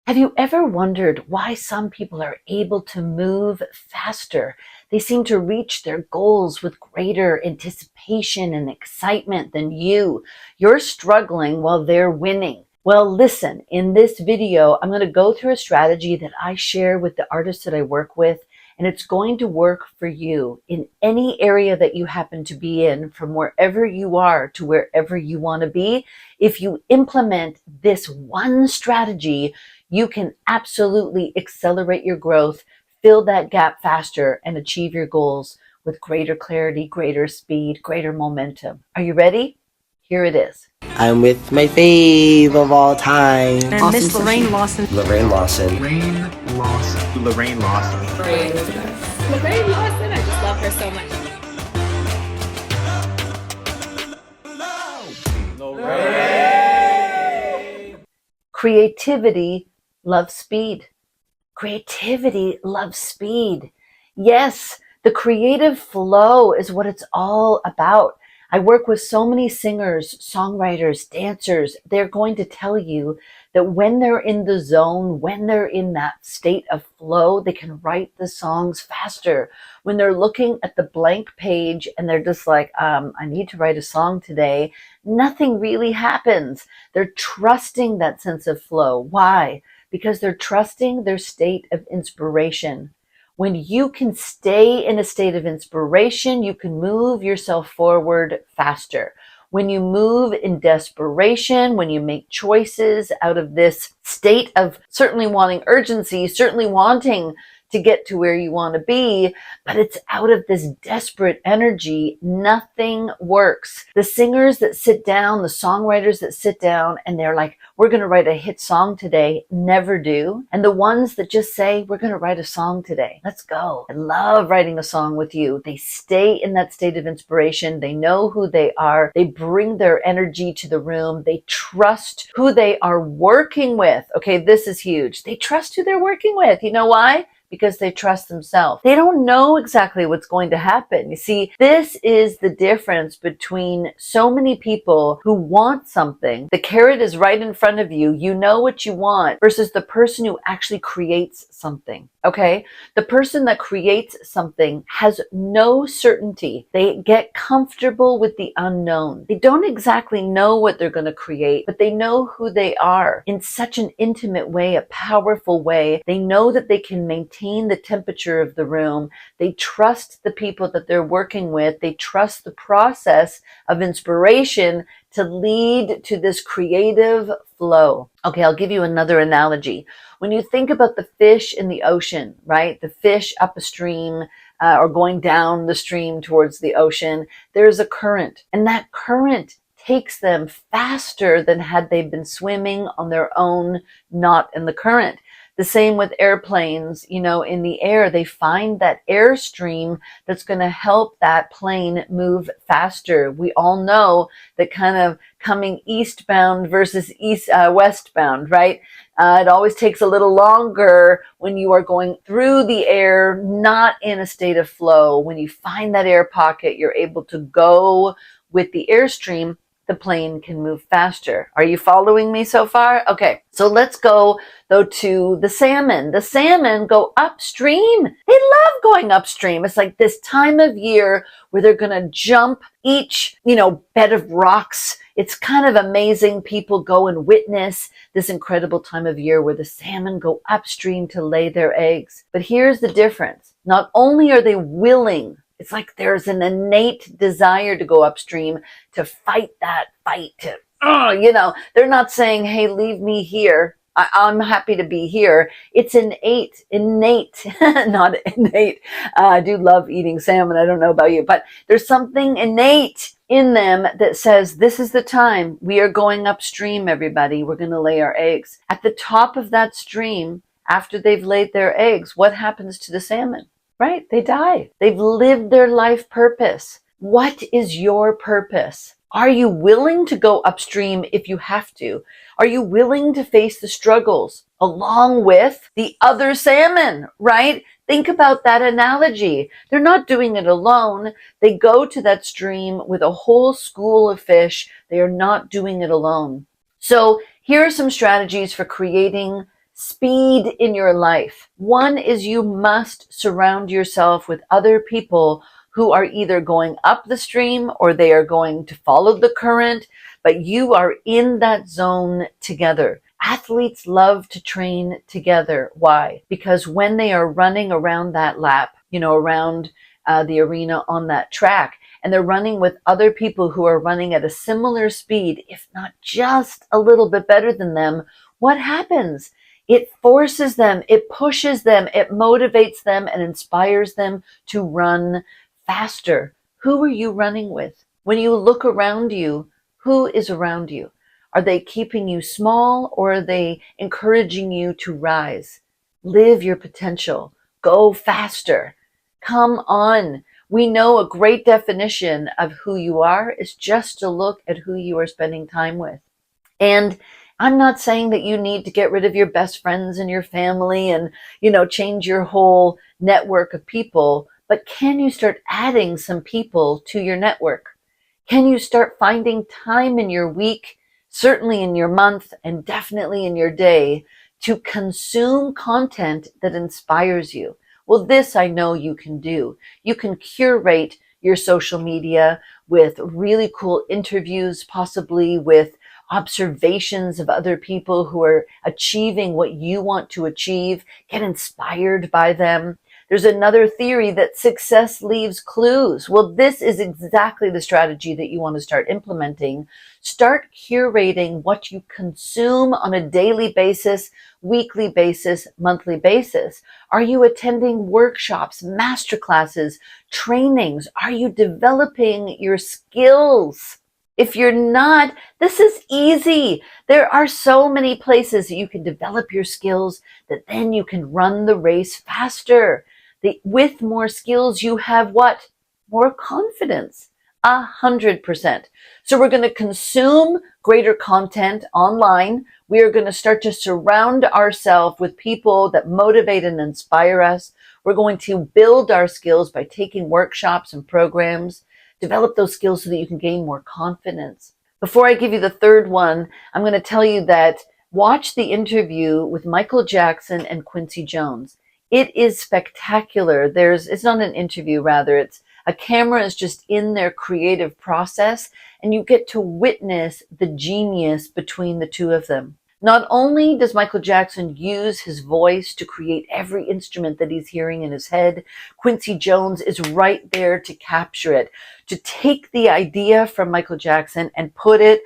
Have you ever wondered why some people are able to move faster? They seem to reach their goals with greater anticipation and excitement than you. You're struggling while they're winning. Well, listen, in this video, I'm going to go through a strategy that I share with the artists that I work with, and it's going to work for you in any area that you happen to be in, from wherever you are to wherever you want to be. If you implement this one strategy, you can absolutely accelerate your growth, fill that gap faster, and achieve your goals with greater clarity, greater speed, greater momentum. Are you ready? Here it is. I'm with my fave of all time. And Miss Lorraine Lawson. Lorraine Lawson. Lorraine Lawson. Lorraine Lawson. Lorraine Lawson. I just love her so much. Creativity loves speed. Creativity loves speed. Yes, the creative flow is what it's all about. I work with so many singers, songwriters, dancers. They're going to tell you that when they're in the zone, when they're in that state of flow, they can write the songs faster. When they're looking at the blank page and they're just like, I need to write a song today, nothing really happens. They're trusting that sense of flow. Why? Because they're trusting their state of inspiration. When you can stay in a state of inspiration, you can move yourself forward faster. When you move in desperation, when you make choices out of this state of certainly wanting urgency, certainly wanting to get to where you want to be, but it's out of this desperate energy, nothing works. The singers that sit down, the songwriters that sit down and they're like, we're going to write a hit song today, never do. And the ones that just say, we're going to write a song today, let's go. I love writing a song with you. They stay in that state of inspiration. They know who they are. They bring their energy to the room. They trust who they are working with. Okay, this is huge. They trust who they're working with. You know why? Because they trust themselves. They don't know exactly what's going to happen. You see, this is the difference between so many people who want something. The carrot is right in front of you. You know what you want, versus the person who actually creates something. Okay? The person that creates something has no certainty. They get comfortable with the unknown. They don't exactly know what they're going to create, but they know who they are in such an intimate way, a powerful way. They know that they can maintain the temperature of the room. They trust the people that they're working with. They trust the process of inspiration to lead to this creative flow. Okay, I'll give you another analogy. When you think about the fish in the ocean, right? The fish up a stream or going down the stream towards the ocean, there's a current, and that current takes them faster than had they been swimming on their own, not in the current. The same with airplanes, you know, in the air, they find that airstream that's going to help that plane move faster. We all know that kind of coming eastbound versus westbound, right? It always takes a little longer when you are going through the air, not in a state of flow. When you find that air pocket, you're able to go with the airstream. The plane can move faster. Are you following me so far? Okay, so let's go though to the salmon. The salmon go upstream. They love going upstream. It's like this time of year where they're going to jump each, bed of rocks. It's kind of amazing. People go and witness this incredible time of year where the salmon go upstream to lay their eggs. But here's the difference. Not only are they willing, it's like there's an innate desire to go upstream, to fight that fight, they're not saying, hey, leave me here. I'm happy to be here. It's innate, not innate. I do love eating salmon. I don't know about you, but there's something innate in them that says, this is the time. We are going upstream, everybody. We're going to lay our eggs. At the top of that stream, after they've laid their eggs, what happens to the salmon? Right? They die. They've lived their life purpose. What is your purpose? Are you willing to go upstream if you have to? Are you willing to face the struggles along with the other salmon, right? Think about that analogy. They're not doing it alone. They go to that stream with a whole school of fish. They are not doing it alone. So here are some strategies for creating speed in your life. One is you must surround yourself with other people who are either going up the stream or they are going to follow the current, but you are in that zone together. Athletes love to train together. Why? Because when they are running around that lap, around the arena on that track, and they're running with other people who are running at a similar speed, if not just a little bit better than them, what happens? It forces them, it pushes them, it motivates them and inspires them to run faster. Who are you running with? When you look around you, who is around you? Are they keeping you small or are they encouraging you to rise? Live your potential. Go faster. Come on. We know a great definition of who you are is just to look at who you are spending time with. And I'm not saying that you need to get rid of your best friends and your family and, change your whole network of people, but can you start adding some people to your network? Can you start finding time in your week, certainly in your month, and definitely in your day to consume content that inspires you? Well, this I know you can do. You can curate your social media with really cool interviews, possibly with observations of other people who are achieving what you want to achieve. Get inspired by them. There's another theory that success leaves clues. Well, this is exactly the strategy that you want to start implementing. Start curating what you consume on a daily basis, weekly basis, monthly basis. Are you attending workshops, masterclasses, trainings? Are you developing your skills? If you're not, this is easy. There are so many places that you can develop your skills that then you can run the race faster. With more skills, you have what? More confidence. 100%. So we're going to consume greater content online. We are going to start to surround ourselves with people that motivate and inspire us. We're going to build our skills by taking workshops and programs. Develop those skills so that you can gain more confidence. Before I give you the third one, I'm going to tell you that watch the interview with Michael Jackson and Quincy Jones. It is spectacular. It's not an interview, rather. It's a camera is just in their creative process, and you get to witness the genius between the two of them. Not only does Michael Jackson use his voice to create every instrument that he's hearing in his head, Quincy Jones is right there to capture it, to take the idea from Michael Jackson and put it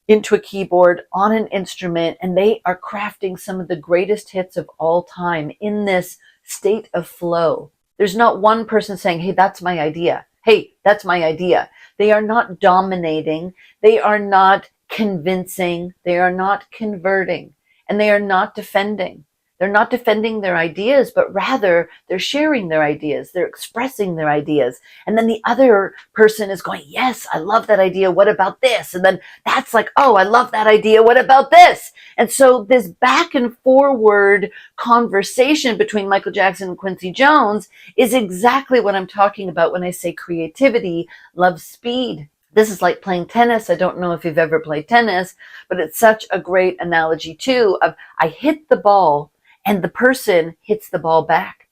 into a keyboard on an instrument, and they are crafting some of the greatest hits of all time in this state of flow. There's not one person saying, hey, that's my idea. Hey, that's my idea. They are not dominating. They are not convincing. They are not converting. And they are not defending. They're not defending their ideas, but rather they're sharing their ideas. They're expressing their ideas. And then the other person is going, yes, I love that idea. What about this? And then that's like, oh, I love that idea. What about this? And so this back and forward conversation between Michael Jackson and Quincy Jones is exactly what I'm talking about when I say creativity loves speed. This is like playing tennis. I don't know if you've ever played tennis, but it's such a great analogy too of I hit the ball and the person hits the ball back.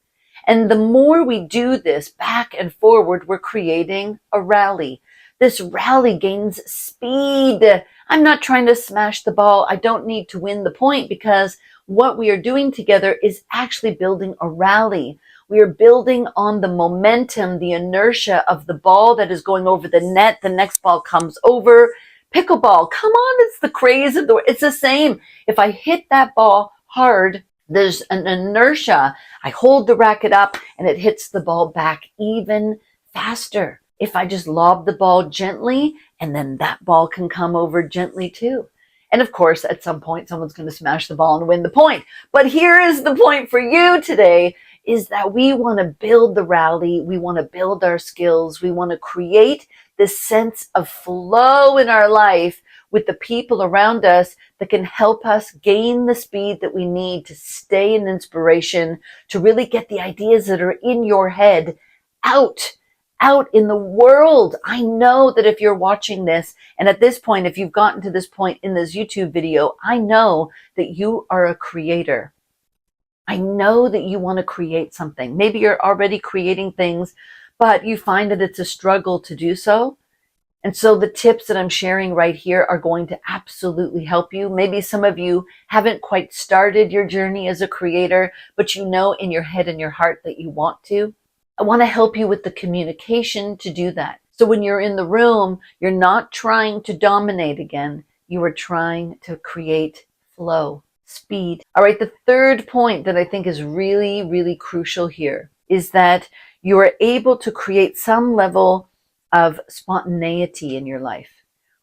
And the more we do this back and forward, we're creating a rally. This rally gains speed. I'm not trying to smash the ball. I don't need to win the point because what we are doing together is actually building a rally. We are building on the momentum, the inertia of the ball that is going over the net. The next ball comes over. Pickleball, come on, it's the craze of it's the same. If I hit that ball hard, there's an inertia. I hold the racket up and it hits the ball back even faster. If I just lob the ball gently, and then that ball can come over gently too. And of course, at some point, someone's going to smash the ball and win the point. But here is the point for you today, is that we want to build the rally. We want to build our skills. We want to create this sense of flow in our life with the people around us that can help us gain the speed that we need to stay in inspiration, to really get the ideas that are in your head out in the world. I know that if you're watching this, and at this point, if you've gotten to this point in this YouTube video, I know that you are a creator. I know that you want to create something. Maybe you're already creating things, but you find that it's a struggle to do so. And so the tips that I'm sharing right here are going to absolutely help you. Maybe some of you haven't quite started your journey as a creator, but you know in your head and your heart that you want to. I want to help you with the communication to do that. So when you're in the room, you're not trying to dominate again. You are trying to create flow, speed. All right, the third point that I think is really, really crucial here is that you are able to create some level of spontaneity in your life.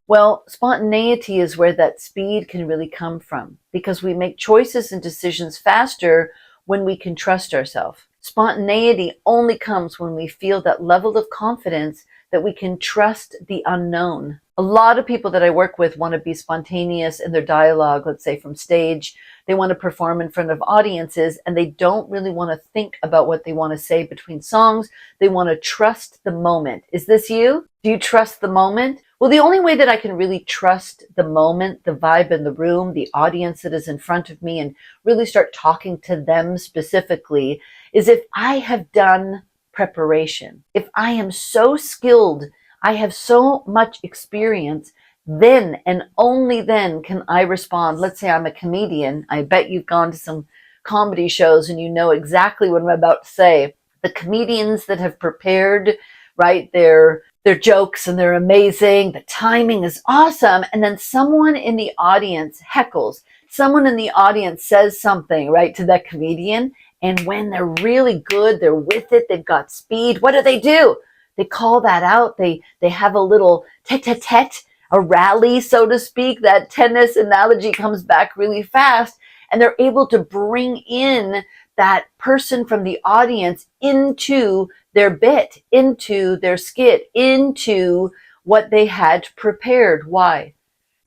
Well, spontaneity is where that speed can really come from, because we make choices and decisions faster when we can trust ourselves. Spontaneity only comes when we feel that level of confidence that we can trust the unknown. A lot of people that I work with want to be spontaneous in their dialogue, let's say from stage. They want to perform in front of audiences, and they don't really want to think about what they want to say between songs. They want to trust the moment. Is this you? Do you trust the moment? Well, the only way that I can really trust the moment, the vibe in the room, the audience that is in front of me, and really start talking to them specifically is if I have done preparation. If I am so skilled, I have so much experience, then and only then can I respond. Let's say I'm a comedian. I bet you've gone to some comedy shows and you know exactly what I'm about to say. The comedians that have prepared, right, their jokes, and they're amazing. The timing is awesome. And then someone in the audience heckles. Someone in the audience says something, right, to that comedian. And when they're really good, they're with it, they've got speed. What do? They call that out. They have a little tete-a-tete, a rally, so to speak. That tennis analogy comes back really fast, and they're able to bring in that person from the audience into their bit, into their skit, into what they had prepared. Why?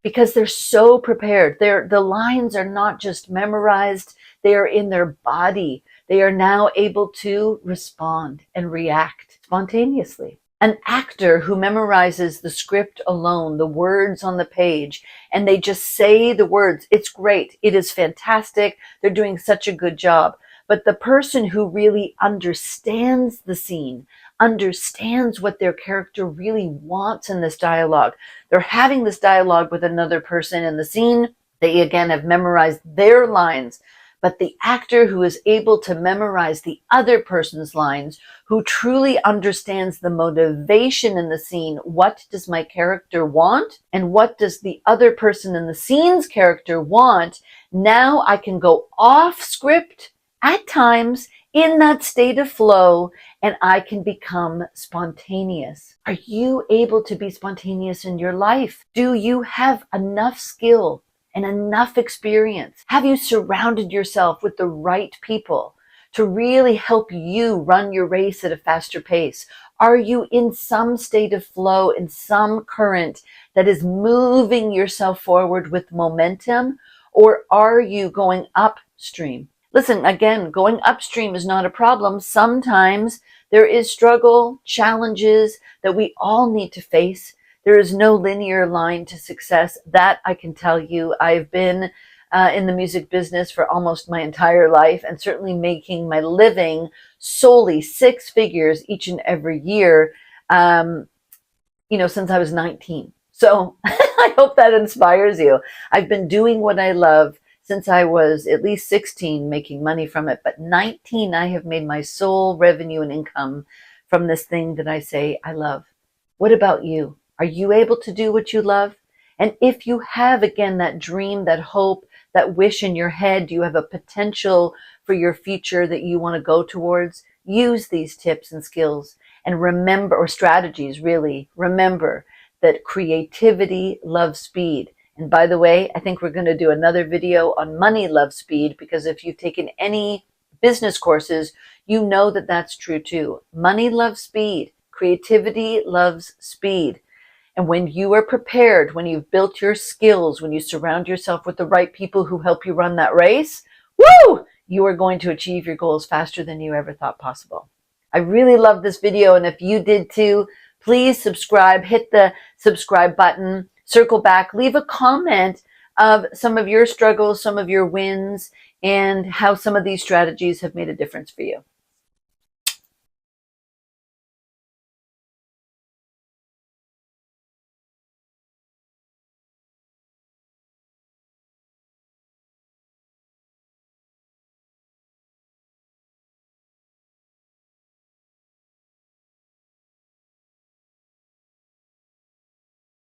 Because they're so prepared. The lines are not just memorized, they are in their body. They are now able to respond and react spontaneously. An actor who memorizes the script alone, the words on the page, and they just say the words, it's great, it is fantastic, they're doing such a good job. But the person who really understands the scene, understands what their character really wants in this dialogue. They're having this dialogue with another person in the scene. They again have memorized their lines. But the actor who is able to memorize the other person's lines, who truly understands the motivation in the scene, what does my character want? And what does the other person in the scene's character want? Now I can go off script at times in that state of flow, and I can become spontaneous. Are you able to be spontaneous in your life? Do you have enough skill and enough experience? Have you surrounded yourself with the right people to really help you run your race at a faster pace? Are you in some state of flow, in some current that is moving yourself forward with momentum? Or are you going upstream? Listen, again, going upstream is not a problem. Sometimes there is struggle, challenges that we all need to face. There is no linear line to success. That I can tell you. I've been in the music business for almost my entire life, and certainly making my living solely 6 figures each and every year, since I was 19. So I hope that inspires you. I've been doing what I love since I was at least 16, making money from it. But 19, I have made my sole revenue and income from this thing that I say I love. What about you? Are you able to do what you love? And if you have, again, that dream, that hope, that wish in your head, you have a potential for your future that you want to go towards, use these tips and skills and remember, or strategies really, remember that creativity loves speed. And by the way, I think we're going to do another video on money loves speed, because if you've taken any business courses, you know that that's true too. Money loves speed. Creativity loves speed. And when you are prepared, when you've built your skills, when you surround yourself with the right people who help you run that race, woo, you are going to achieve your goals faster than you ever thought possible. I really love this video, and if you did too, please subscribe, hit the subscribe button, circle back, leave a comment of some of your struggles, some of your wins and how some of these strategies have made a difference for you.